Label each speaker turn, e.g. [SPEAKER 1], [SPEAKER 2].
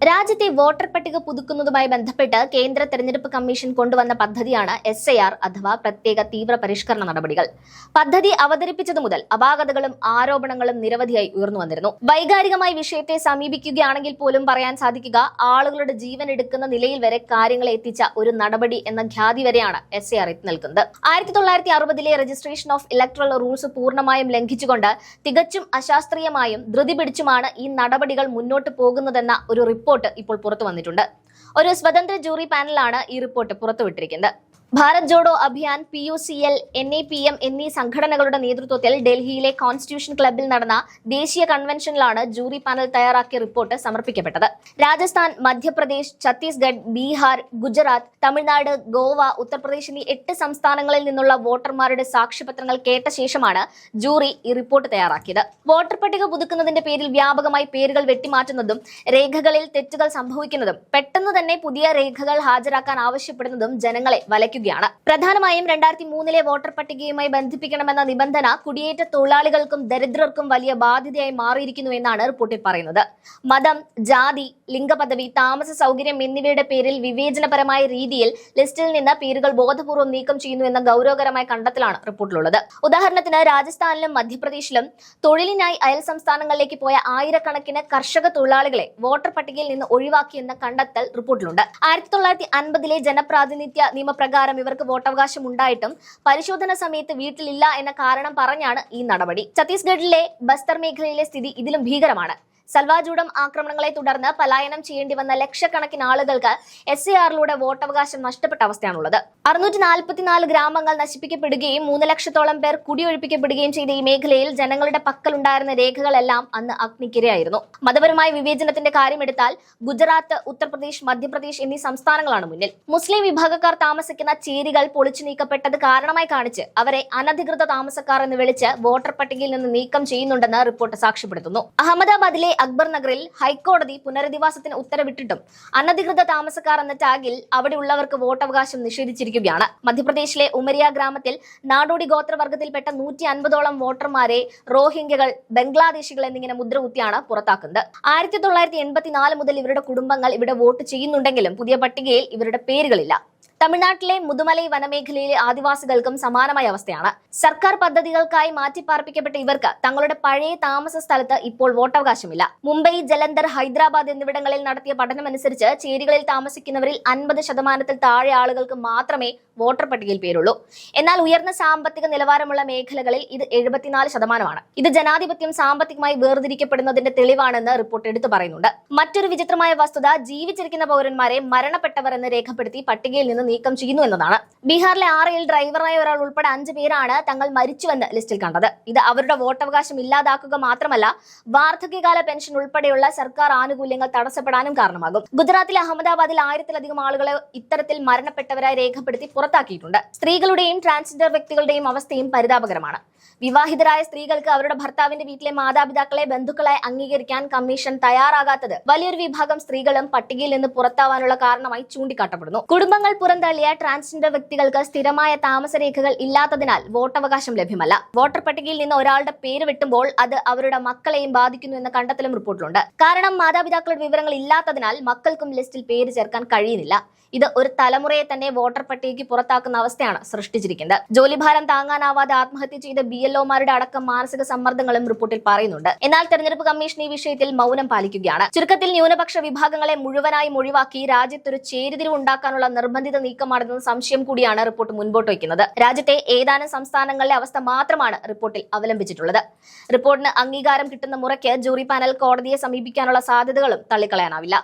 [SPEAKER 1] രാജ്യത്തെ വോട്ടർ പട്ടിക പുതുക്കുന്നതുമായി ബന്ധപ്പെട്ട് കേന്ദ്ര തെരഞ്ഞെടുപ്പ് കമ്മീഷൻ കൊണ്ടുവന്ന പദ്ധതിയാണ് SIR അഥവാ പ്രത്യേക തീവ്ര പരിഷ്കരണ നടപടികൾ. പദ്ധതി അവതരിപ്പിച്ചതു മുതൽ അപാകതകളും ആരോപണങ്ങളും നിരവധിയായി ഉയർന്നു വന്നിരുന്നു. വൈകാരികമായി വിഷയത്തെ സമീപിക്കുകയാണെങ്കിൽ പോലും പറയാൻ സാധിക്കുക ആളുകളുടെ ജീവൻ എടുക്കുന്ന നിലയിൽ വരെ കാര്യങ്ങളെ എത്തിച്ച ഒരു നടപടി എന്ന ഖ്യാതി വരെയാണ് SIR എത്തി നിൽക്കുന്നത്. 1960 രജിസ്ട്രേഷൻ ഓഫ് ഇലക്ട്രൽ റൂൾസ് പൂർണ്ണമായും ലംഘിച്ചുകൊണ്ട് തികച്ചും അശാസ്ത്രീയമായും ധൃതി പിടിച്ചുമാണ് ഈ നടപടികൾ മുന്നോട്ട് പോകുന്നതെന്ന ഒരു റിപ്പോർട്ട് ഇപ്പോൾ പുറത്തു വന്നിട്ടുണ്ട്. ഒരു സ്വതന്ത്ര ജൂറി പാനലാണ് ഈ റിപ്പോർട്ട് പുറത്തുവിട്ടിരിക്കുന്നത്. ഭാരത് ജോഡോ അഭിയാൻ, PUCL, NAPM എന്നീ സംഘടനകളുടെ നേതൃത്വത്തിൽ ഡൽഹിയിലെ കോൺസ്റ്റിറ്റ്യൂഷൻ ക്ലബ്ബിൽ നടന്ന ദേശീയ കൺവെൻഷനിലാണ് ജൂറി പാനൽ തയ്യാറാക്കിയ റിപ്പോർട്ട് സമർപ്പിക്കപ്പെട്ടത്. രാജസ്ഥാൻ, മധ്യപ്രദേശ്, ഛത്തീസ്ഗഡ്, ബീഹാർ, ഗുജറാത്ത്, തമിഴ്നാട്, ഗോവ, ഉത്തർപ്രദേശ് എന്നീ 8 സംസ്ഥാനങ്ങളിൽ നിന്നുള്ള വോട്ടർമാരുടെ സാക്ഷ്യപത്രങ്ങൾ കേട്ട ശേഷമാണ് ജൂറി ഈ റിപ്പോർട്ട് തയ്യാറാക്കിയത്. വോട്ടർ പട്ടിക പുതുക്കുന്നതിന്റെ പേരിൽ വ്യാപകമായി പേരുകൾ വെട്ടിമാറ്റുന്നതും രേഖകളിൽ തെറ്റുകൾ സംഭവിക്കുന്നതും പെട്ടെന്ന് തന്നെ പുതിയ രേഖകൾ ഹാജരാക്കാൻ ആവശ്യപ്പെടുന്നതും ജനങ്ങളെ വലയ്ക്കും. പ്രധാനമായും 2003 വോട്ടർ പട്ടികയുമായി ബന്ധിപ്പിക്കണമെന്ന നിബന്ധന കുടിയേറ്റ തൊഴിലാളികൾക്കും ദരിദ്രർക്കും വലിയ ബാധ്യതയായി മാറിയിരിക്കുന്നു എന്നാണ് റിപ്പോർട്ടിൽ പറയുന്നത്. മതം, ജാതി, ലിംഗപദവി, താമസ സൗകര്യം എന്നിവയുടെ പേരിൽ വിവേചനപരമായ രീതിയിൽ ലിസ്റ്റിൽ നിന്ന് പേരുകൾ ബോധപൂർവ്വം നീക്കം ചെയ്യുന്നു എന്ന ഗൗരവകരമായ കണ്ടെത്തലാണ് റിപ്പോർട്ടിലുള്ളത്. ഉദാഹരണത്തിന് രാജസ്ഥാനിലും മധ്യപ്രദേശിലും തൊഴിലിനായി അയൽ സംസ്ഥാനങ്ങളിലേക്ക് പോയ ആയിരക്കണക്കിന് കർഷക തൊഴിലാളികളെ വോട്ടർ പട്ടികയിൽ നിന്ന് ഒഴിവാക്കിയെന്ന കണ്ടെത്തൽ റിപ്പോർട്ടിലുണ്ട്. 1950 ജനപ്രാതിനിധ്യ നിയമപ്രകാരം ഇവർക്ക് വോട്ടവകാശം ഉണ്ടായിട്ടും പരിശോധന സമയത്ത് വീട്ടിലില്ല എന്ന കാരണം പറഞ്ഞാണ് ഈ നടപടി. ഛത്തീസ്ഗഡിലെ ബസ്തർ മേഖലയിലെ സ്ഥിതി ഇതിലും ഭീകരമാണ്. സൽവാജൂഡം ആക്രമണങ്ങളെ തുടർന്ന് പലായനം ചെയ്യേണ്ടി വന്ന ലക്ഷക്കണക്കിന് ആളുകൾക്ക് SIRലൂടെ വോട്ടവകാശം നഷ്ടപ്പെട്ട അവസ്ഥയാണുള്ളത്. 644 ഗ്രാമങ്ങൾ നശിപ്പിക്കപ്പെടുകയും 3 ലക്ഷത്തോളം പേർ കുടിയൊഴിപ്പിക്കപ്പെടുകയും ചെയ്ത ഈ മേഖലയിൽ ജനങ്ങളുടെ പക്കലുണ്ടായിരുന്ന രേഖകളെല്ലാം അന്ന് അഗ്നിക്കിരയായിരുന്നു. മതപരമായ വിവേചനത്തിന്റെ കാര്യമെടുത്താൽ ഗുജറാത്ത്, ഉത്തർപ്രദേശ്, മധ്യപ്രദേശ് എന്നീ സംസ്ഥാനങ്ങളാണ് മുന്നിൽ. മുസ്ലിം വിഭാഗക്കാർ താമസിക്കുന്ന ചേരികൾ പൊളിച്ചു നീക്കപ്പെട്ടത് കാരണമായി കാണിച്ച് അവരെ അനധികൃത താമസക്കാർ എന്ന് വിളിച്ച് വോട്ടർ പട്ടികയിൽ നിന്ന് നീക്കം ചെയ്യുന്നുണ്ടെന്ന് റിപ്പോർട്ട് സാക്ഷ്യപ്പെടുത്തുന്നു. അഹമ്മദാബാദിലെ അക്ബർ നഗറിൽ ഹൈക്കോടതി പുനരധിവാസത്തിന് ഉത്തരവിട്ടിട്ടും അനധികൃത താമസക്കാർ എന്ന ടാഗിൽ അവിടെയുള്ളവർക്ക് വോട്ടവകാശം നിഷേധിച്ചിരിക്കുകയാണ്. മധ്യപ്രദേശിലെ ഉമരിയ ഗ്രാമത്തിൽ നാടോടി ഗോത്രവർഗത്തിൽപ്പെട്ട 150ഓളം വോട്ടർമാരെ റോഹിംഗ്യകൾ, ബംഗ്ലാദേശികൾ എന്നിങ്ങനെ മുദ്രകുത്തിയാണ് പുറത്താക്കുന്നത്. 1984 മുതൽ ഇവരുടെ കുടുംബങ്ങൾ ഇവിടെ വോട്ട് ചെയ്യുന്നുണ്ടെങ്കിലും പുതിയ പട്ടികയിൽ ഇവരുടെ പേരുകളില്ല. തമിഴ്നാട്ടിലെ മുതുമലൈ വനമേഖലയിലെ ആദിവാസികൾക്കും സമാനമായ അവസ്ഥയാണ്. സർക്കാർ പദ്ധതികൾക്കായി മാറ്റിപ്പാർപ്പിക്കപ്പെട്ട ഇവർക്ക് തങ്ങളുടെ പഴയ താമസ സ്ഥലത്ത് ഇപ്പോൾ വോട്ടവകാശമില്ല. മുംബൈ, ജലന്ധർ, ഹൈദരാബാദ് എന്നിവിടങ്ങളിൽ നടത്തിയ പഠനമനുസരിച്ച് ചേരികളിൽ താമസിക്കുന്നവരിൽ 50% താഴെ ആളുകൾക്ക് മാത്രമേ വോട്ടർ പട്ടികയിൽ പേരുള്ളൂ. എന്നാൽ ഉയർന്ന സാമ്പത്തിക നിലവാരമുള്ള മേഖലകളിൽ ഇത് 74%. ഇത് ജനാധിപത്യം സാമ്പത്തികമായി വേർതിരിക്കപ്പെടുന്നതിന്റെ തെളിവാണെന്ന് റിപ്പോർട്ട് എടുത്തു പറയുന്നുണ്ട്. മറ്റൊരു വിചിത്രമായ വസ്തുത ജീവിച്ചിരിക്കുന്ന പൗരന്മാരെ മരണപ്പെട്ടവർ എന്ന് രേഖപ്പെടുത്തി പട്ടികയിൽ നിന്ന് നീക്കം ചെയ്യുന്നു എന്നതാണ്. ബീഹാറിലെ 6 ഡ്രൈവറായ ഒരാൾ ഉൾപ്പെടെ 5 പേരാണ് തങ്ങൾ മരിച്ചുവെന്ന് ലിസ്റ്റിൽ കണ്ടത്. ഇത് അവരുടെ വോട്ടവകാശം ഇല്ലാതാക്കുക മാത്രമല്ല വാർദ്ധക്യകാല പെൻഷൻ ഉൾപ്പെടെയുള്ള സർക്കാർ ആനുകൂല്യങ്ങൾ തടസ്സപ്പെടാനും കാരണമാകും. ഗുജറാത്തിലെ അഹമ്മദാബാദിൽ 1000-ലധികം ആളുകളെ ഇത്തരത്തിൽ മരണപ്പെട്ടവരായി രേഖപ്പെടുത്തി പുറത്താക്കിയിട്ടുണ്ട്. സ്ത്രീകളുടെയും ട്രാൻസ്ജെൻഡർ വ്യക്തികളുടെയും അവസ്ഥയും പരിതാപകരമാണ്. വിവാഹിതരായ സ്ത്രീകൾക്ക് അവരുടെ ഭർത്താവിന്റെ വീട്ടിലെ മാതാപിതാക്കളെ ബന്ധുക്കളായി അംഗീകരിക്കാൻ കമ്മീഷൻ തയ്യാറാകാത്തത് വലിയൊരു വിഭാഗം സ്ത്രീകളും പട്ടികയിൽ നിന്ന് പുറത്താവാനുള്ള കാരണമായി ചൂണ്ടിക്കാട്ടപ്പെടുന്നു. കുടുംബങ്ങൾ പുറന്തള്ളിയ ട്രാൻസ്ജെൻഡർ വ്യക്തികൾക്ക് സ്ഥിരമായ താമസരേഖകൾ ഇല്ലാത്തതിനാൽ വോട്ടവകാശം ലഭ്യമല്ല. വോട്ടർ പട്ടികയിൽ നിന്ന് ഒരാളുടെ പേര് വെട്ടുമ്പോൾ അത് അവരുടെ മക്കളെയും ബാധിക്കുന്നു എന്ന കണ്ടെത്തലും റിപ്പോർട്ടിലുണ്ട്. കാരണം മാതാപിതാക്കളുടെ വിവരങ്ങൾ ഇല്ലാത്തതിനാൽ മക്കൾക്കും ലിസ്റ്റിൽ പേര് ചേർക്കാൻ കഴിയുന്നില്ല. ഇത് ഒരു തലമുറയെ തന്നെ വോട്ടർ പട്ടികയ്ക്ക് പുറത്താക്കുന്ന അവസ്ഥയാണ് സൃഷ്ടിച്ചിരിക്കുന്നത്. ജോലിഭാരം താങ്ങാനാവാതെ ആത്മഹത്യ ചെയ്ത BLOമാരുടെ അടക്കം മാനസിക സമ്മർദ്ദങ്ങളും റിപ്പോർട്ടിൽ പറയുന്നുണ്ട്. എന്നാൽ തെരഞ്ഞെടുപ്പ് കമ്മീഷൻ ഈ വിഷയത്തിൽ മൗനം പാലിക്കുകയാണ്. ചുരുക്കത്തിൽ ന്യൂനപക്ഷ വിഭാഗങ്ങളെ മുഴുവനായും ഒഴിവാക്കി രാജ്യത്തൊരു ചേരിതിരിവ് ഉണ്ടാക്കാനുള്ള നിർബന്ധിത നീക്കമാണെന്ന സംശയം കൂടിയാണ് റിപ്പോർട്ട് മുൻപോട്ട് വയ്ക്കുന്നത്. രാജ്യത്തെ ഏതാനും സംസ്ഥാനങ്ങളിലെ അവസ്ഥ മാത്രമാണ് റിപ്പോർട്ടിൽ അവലംബിച്ചിട്ടുള്ളത്. റിപ്പോർട്ടിന് അംഗീകാരം കിട്ടുന്ന മുറയ്ക്ക് ജൂറി പാനൽ കോടതിയെ സമീപിക്കാനുള്ള സാധ്യതകളും തള്ളിക്കളയാനാവില്ല.